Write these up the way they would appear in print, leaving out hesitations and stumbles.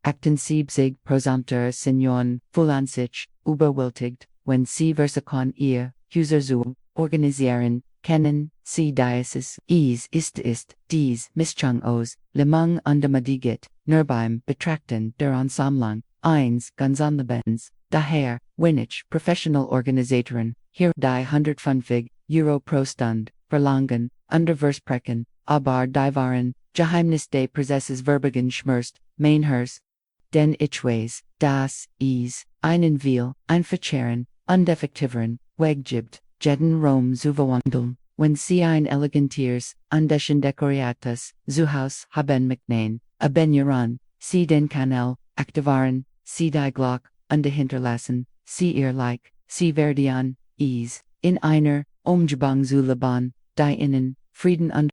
Akten siebzig Prosamter Signon, Fulansich, überwältigt, wenn sie Versakon ihr, Häuser zu organisieren, kennen, sie Diocese, ist, dies, Mischung aus, Lemang undermadiget, Nerbeim, betrachten, der Ansammlung, eins, ganz Lebens, daher, Winich, Professionelle Organisatoren, hier die 150 Euro pro Stunde, verlangen, Unterversprechen, aber die waren, Geheimnisse des Prozesses verbergen schmerzt, Mainhers, den Ichways, das, einen Viel, ein Verzehren, undefektiveren, weggibt, jeden Rom zu verwandeln, wenn sie ein elegantiers, undeschen decoratas, zu Haus haben McNain, abenjaran, sie den Kanal, aktivaren, sie die Glock, hinterlassen, sie ihr like, sie verdian, in einer, Umgebung zu leben, die innen, Frieden und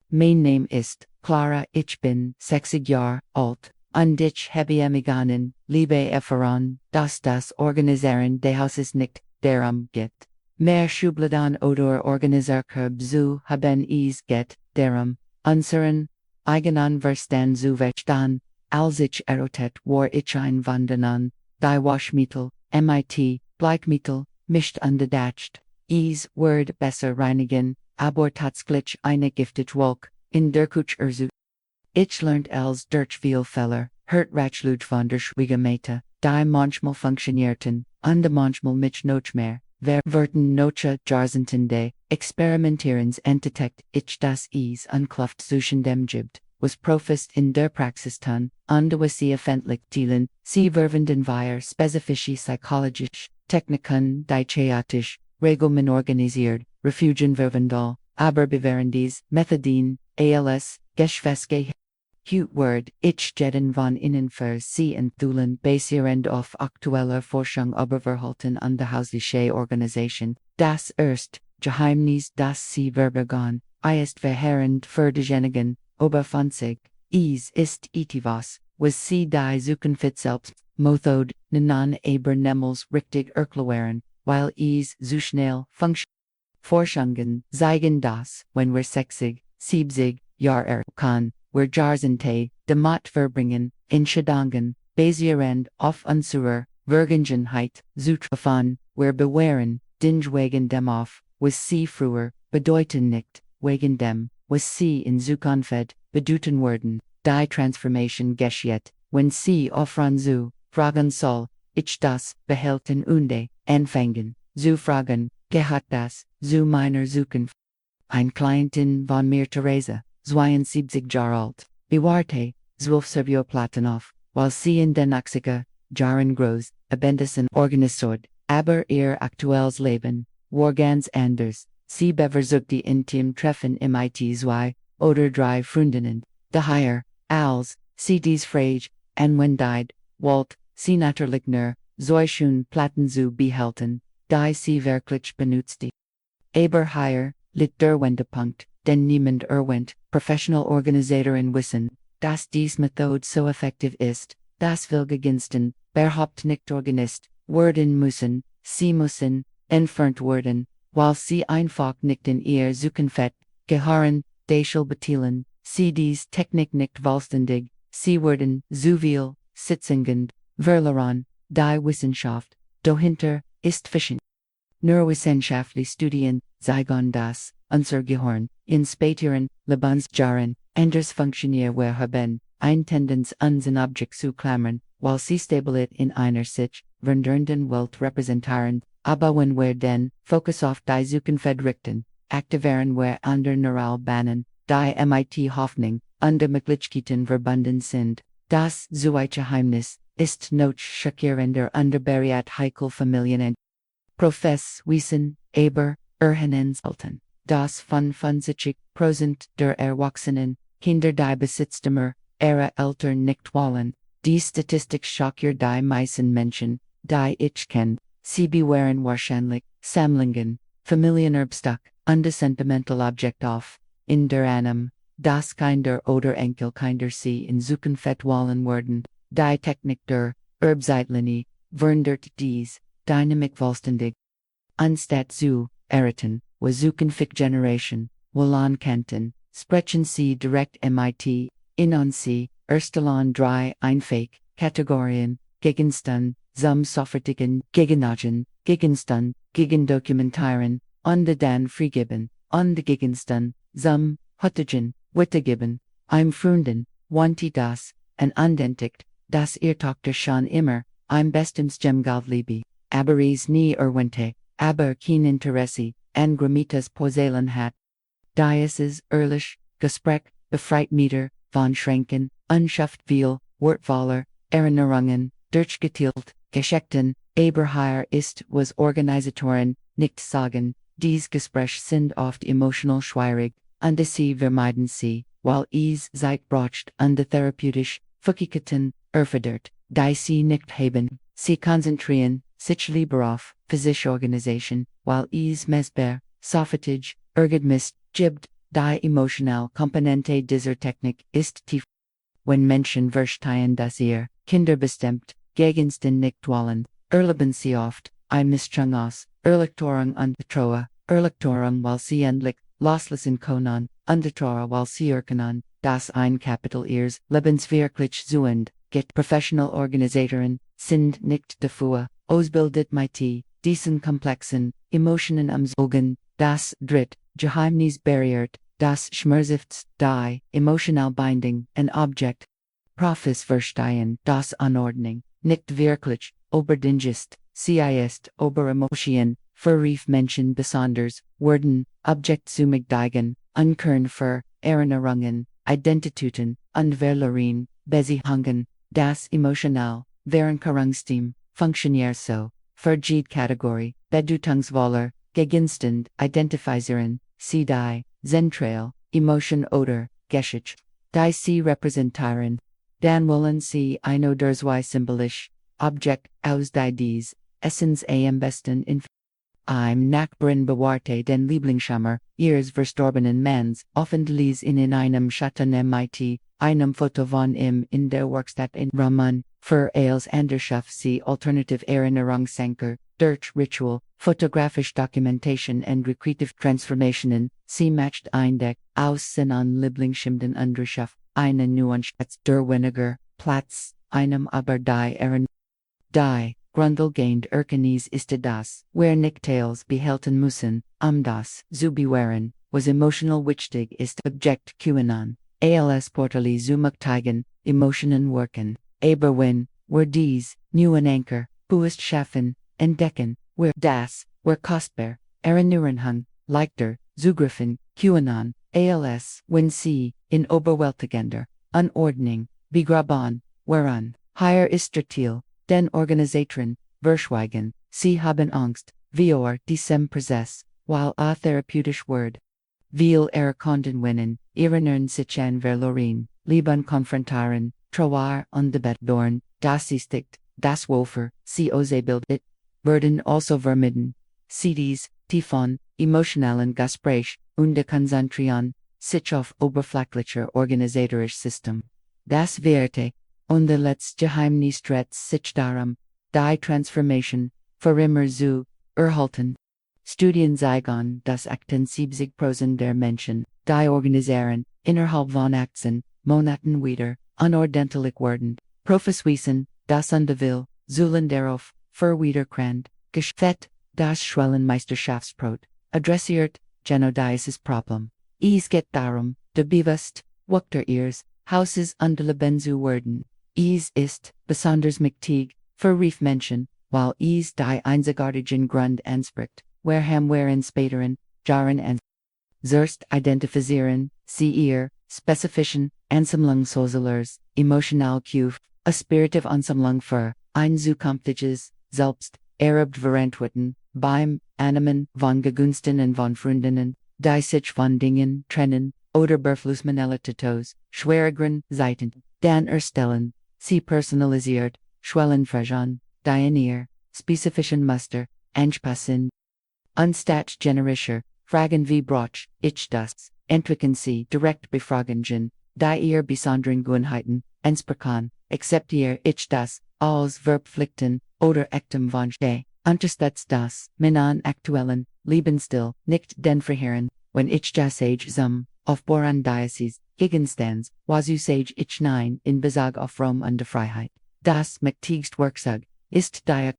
mein Name ist, Clara, ich bin, 60 Jahre alt, und ich habe emiganen, liebe erfahren, dass das Organisieren des Hauses nicht darum geht. Mehr Schubladen oder Organisarker zu haben geht darum, unseren eigenen Verstand zu verstehen, als ich erotet war ich ein Wanderern, die Waschmittel, mit, Bleichmittel, mischt unbedacht, word besser reinigen, aber tatsächlich eine giftige Wolke, in der Kuch Ich lernt als durch viel Feller, hört Ratschlud von der Schwiegermate, die manchmal funktionierten, und manchmal mich noch mehr, werden noche Jarzenten de, experimentierens entdeckt ich das unkluft zwischen dem gibt, was Profist in der Praxis tun, und was sie öffentlich teilen, sie verwenden wir spezifische psychologisch, Techniken, die theatisch, Regeln organisiert, Refugien verwandle, aber bewährendes, Methodin, als, Geschwäske, Word, ich jeden von innen für sie enthulen basierend auf aktueller Forschung überverhalten und der hausliche Organisation, das Geheimnis das sie verbergen, ist verheerend für diejenigen, über 50, ist etwas, was sie die Zukunft selbst, Method, nanan aber nemals richtig erklären, weil so schnell Forschungen zeigen das, wenn wir 60, 70 Jahre kann, wir Jarzente, Demat verbringen, Entscheidungen, basierend auf unserer Vergangenheit, zu treffen, wir bewähren, wegen dem auf, was sie früher, bedeuten nicht, wegen dem, was sie in Zukunft, bedeuten werden, die Transformation geschieht, wenn sie offran zu, fragen soll, ich das, behalten und anfangen, zu fragen, hat das, zu meiner Zukunft. Ein Klientin von mir Theresa, 72 Jahre alt, bewahrte, 12 Servio Platonov, weil sie in den 80er Jahren groß, abendesen organisiert, aber ihr aktuelles Leben, war ganz anders, sie bevorzugt die intim Treffen mit 2 oder 3 Freundinnen, daher, als, sie dies frage, und wenn died, wollt, sie natürlich nur, solchen Platten zu behalten, die sie wirklich benutzte. Aber hier, liegt der Wendepunkt, denn niemand Professionelle Organisatoren wissen, dass dies Methode so effektiv ist, dass viele Gegenstände, überhaupt nicht organisiert werden müssen, sie müssen, entfernt werden, weil sie einfach nicht in ihr Zukunft gehören, deshalb beteilen, sie dies Technik nicht vollständig, sie werden zu viel, Sitzungen, verloren, die Wissenschaft, dahinter, ist fischen. Neurowissenschaftliche Studien zeigen das, unser Gehirn, in späteren Lebensjahren, anders funktioniert haben, ein Tendenz uns ein Objekt zu klammern, weil sie Stabilität in einer sich verändernden Welt repräsentieren, aber wenn wir den Fokus auf die Zukunft richten, aktivieren wir andere Neuralbahnen, die mit Hoffnung und Möglichkeiten verbunden sind, das Geheimnis ist noch schockierender und berät heikel Familien. Wissen, aber, selten. Das von 50% der Erwachsenen, Kinder die Besitzdümer, ihre Eltern nicht wollen, die Statistik schockiert die meisten Menschen, die ich kenne, sie bewähren wahrscheinlich, Sammlungen, Familienerbstück, und sentimental Objekt auf, in der Annahme, dass Kinder oder Enkelkinder sie in Zukunft wollen werden, die Technik der Erbzeitlinie, verandert dies, dynamic vollständig. Anstatt zu erraten, was Zukunft Generation, wollen kannten, sprechen sie direkt mit, in on sie, erstellen drei einfach, Kategorien, Gegenstand, zum Sofortigen, Gegenagent, Gegenstand, Gegendokumentieren, und dann freigeben, und Gegenstand, zum Hüttigen, Wittegeben, I'm Freunden, wanti das, en unentdeckt, das ihr Tochter schon immer, I'm bestens gemgavliebe, aber es nie erwente, aber kein Interesse, en gramitas Poselen hat. Dieses, ehrlich, Gespräch, befreitmeter, von Schranken, unschafft viel, Wortwaller, Erinnerungen, durchgetilt, Geschichten, aber hier ist, was Organisatoren, nicht sagen, dies Gespräch sind oft emotional schwierig, und sie vermeiden sie, weil es Zeit braucht und therapeutisch, Fähigkeiten, erfordert, die sie nicht haben, sie konzentrieren, sich lieber auf, physische Organisation, weil es messbar, sofort, ergebnis, gibt, die emotional Komponente dieser Technik ist tief. Wenn Menschen verstehen, dass ihr, kinderbestimmt, Gegenstände nicht wollen, erleben sie oft, ein Mischung aus, Erleichterung und Betreuung, Erleichterung, weil sie endlich, loslassen können, und Betreuung, weil sie erkennen, dass ein Kapitel ihres Lebens wirklich zu Ende geht. Professionelle Organisatoren sind nicht dafür ausgebildet mit diesen komplexen Emotionen am Sorgen, das dritt, Geheimnis barriert, das schmerzhaft, die emotional binding, ein Objekt. Profis verstehen, das Unordnung, nicht wirklich, oberdingest, sie ist, oberemotion, verrief Menschen besonders, werden, Objekt zu megdeigen, unkern für, Erinnerungen, Identitäten, und Verloren, Beziehungen, das emotional, Verankerungssystem, funktioniert so, vergeht Kategorie, Bedeutungsvoller, Gegenstand, identifizieren, sie die, zentral, Emotion oder, Geschichte, die sie repräsentieren. Dan wollen sie ein oder zwei symbolisch, Objekt, aus die dies, Essence am besten in Im Nachbarn bewahrte den Lieblingsschimmer, ihres verstorbenen Manns, offentlich in einem Schatten mit, einem Foto von ihm in der Werkstatt in Raman, für als Anderschaft sie alternative Erinnerungsanker, durch Ritual, fotografisch Documentation and recreative Transformationen, sie matcht ein Deck, aus an Lieblingsschimden Anderschaft, einen Nuancetz der weniger, Platz, einem aber die die, grundlegend erkenntnis ist das, wer nicht teils behalten müssen, das, zu bewähren, was emotional wichtig ist Objekt QAnon, als portali zu muktigen, Emotionen wirken, aber wenn, wer dies, neuen Anker, Buist schaffen, entdecken, wer das, wer kostbar, Erinnerung, leichter, zugriffen, QAnon, als, wenn sie, in oberwältigender, Unordnung, begraben, wherean, hier ist der Ziel, den Organisatoren, verschweigen, sie haben Angst, vor diesem Prozess, weil a therapeutisch Word. Viel konnten winnen, erinnern sich an verloren, Leben konfrontieren, Trauer und Debattdorn, das istigt, das Wofer, sie ausgebildet, werden also vermieden. CDs, Tiefon, emotionalen Gespräch, und Konzentrieren, sich auf oberflächlicher organisatorisch System. Das Werte, und letzte Geheimnis dreht sich darum, die Transformation, für immer zu erhalten. Studien zeigen, dass 78% der Menschen, die organisieren, innerhalb von 18 Monaten wieder, unordentlich werden. Profis wissen, dass und will, zullen darauf, verwiederkrannt, geschfett, das Schwellenmeisterschaftsbrot, adressiert, genau dieses Problem. Es geht darum, de bewusst, wachter ihres, Hauses und Leben zu werden. Es ist, besonders mächtig, verrief Menschen, weil es die einzigartigen Grund anspricht, waren späteren, Jahren und Zuerst identifizieren, sie ihr, spezifischen, Ansammlung Sozelers, emotional Kuf, a spiritive Ansammlung für, ein zukünftiges, selbst, erbt verantworten, beim, Annehmen, von Gegunsten und von Freundinnen, die sich von Dingen, trennen, oder Berflussmanelititos, schwereren, Seiten, dann erstellen, sie personalisiert, Schwellenfragen, die in ihr, spezifischen Muster, anpassen. Anstatt generischer, Fragen wie Broch, ich das, entwickeln sie direkt Befragungen, die ihr besonderen Gewohnheiten, ansprechen, except ihr ich das, als Verbpflichten, oder echtem Wunsch de, unterstützt das, menan aktuellen, Lebensstil, nicht den Verheeren, wenn ich das age zum, auf Boran Diocese, Gegenstands, wazu sage ich nein, in Besag auf Rom und der Freiheit. Das mächtigste Werkzeug ist die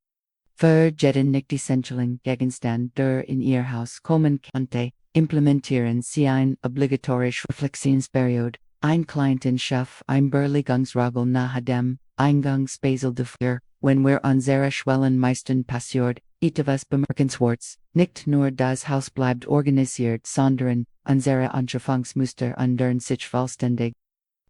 für jeden nicht essentiellen Gegenstand der in ihr Haus kommen konnte, implementieren Sie ein obligatorische Reflexionsperiode, ein Klientenschaft, ein Berlegungsregel nahe dem Eingangsbasel dafür, wenn wir unsere Schwellen meisten passiert, etwas bemerkenswertes, nicht nur das Haus bleibt organisiert, sondern unsere Anschauungsmuster ändern sich vollständig.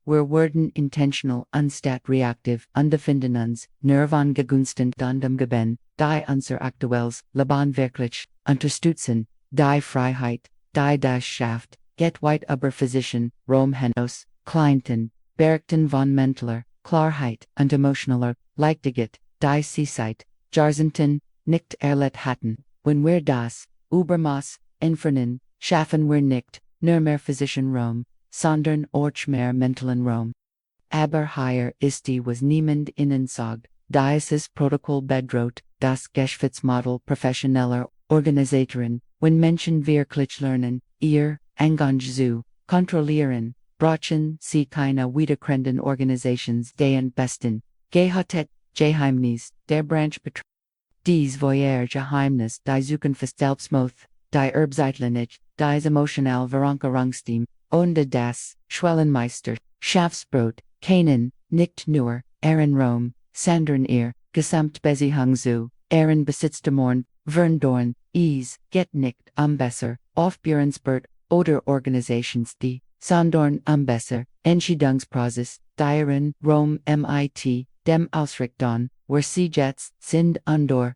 Wir werden intentional anstatt reactive, befinden uns nervangegunsten dem Geben, die unser aktuelles Leben wirklich unterstützen, die Freiheit, die das schafft, geht weit über Physischen, Rom hinaus, Klienten, Bergten von mentaler Klarheit und emotionaler Leichtigkeit, die sie seit Jahrzehnten nicht erlebt hatten, wenn wir das Übermaß entfernen, schaffen wir nicht nur mehr physischen Rom, sondern auch mehr mentalen Rom. Aber hier ist die was niemand ihnen sagt, dieses Protokoll bedroht, das Geschäftsmodell professioneller Organisatoren, wenn Menschen wirklich lernen, ihr Eingang zu kontrollieren, brauchen sie keine wiederkehrenden Organisations den besten, Geheimnisse, der Branche betrifft. Dies voyer Geheimnis, die Zukunft selbstmoth, die Erbzeitlinie, die emotionale Verankerungsteam, ohne das Schwellenmeister, Schafsbrot, kennen, nicht nur, Rom, sondern ihr, Gesamtbeziehung zu, besitztemorn, Verndorn, geht nicht besser, aufbürensbert, oder Organisations die, sondern besser, Entscheidungsprozess, deren Rom mit, dem Ausrichtung, where sie jetzt sind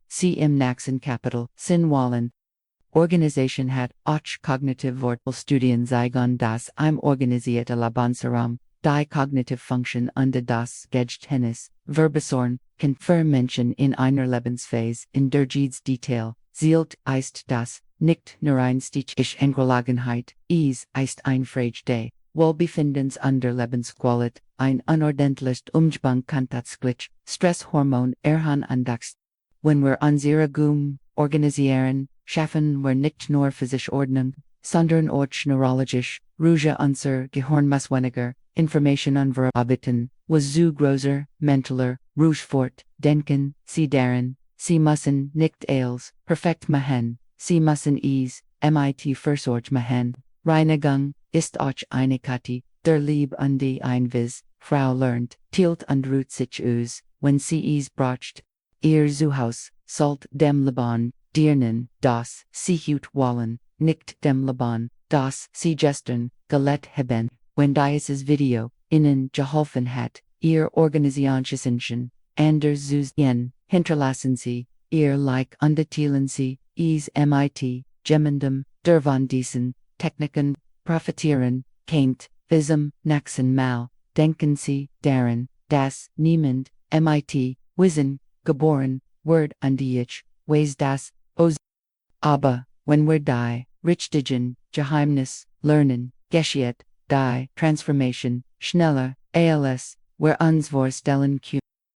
sie im nächsten Kapitel sind wollen. Organisation hat auch cognitive Wortbildstudien zeigen das im organisierte Lebensraum, die cognitive Function und das Geständnis, Verbesorgen, kann für Menschen in einer Lebensphase in der jedes Detail, zielt ist das, nicht nur ein Stich Angelegenheit, ist ein Frage des Wohlbefindens und der Lebensqualität, ein unordentliches Umgang kann tatsächlich Stresshormon entdeckst. Wenn wir unsere organisieren, schaffen wir nicht nur physische Ordnung, sondern auch neurologisch, ruhige unser Gehirn muss weniger Informationen verarbeiten, was zu größer, mentaler, ruhig denken, sie müssen nicht alles perfekt machen, sie müssen mit Versorg machen, Reinigung ist auch eine Kette, der Lieb und die Einwies, Frau lernt, tilt und ruht sich aus, wenn sie braucht. Ihr Zuhause sollt dem Leben dienen, das sie hut wollen, nicht dem Leben, das sie gestern gelegt haben, wenn dieses Video ihnen geholfen hat, ihr Organisationsgeheimnisse anders zu sehen, hinterlassen sie ihr Like und teilen sie mit jemandem, der von diesen Techniken profitieren kennt, diesem nächsten Mal, denken sie daran, dass niemand mit Wissen geboren wird und ich weiß das aber, wenn wir die richtigen Geheimnisse lernen, geschieht die Transformation schneller als wir uns vorstellen können.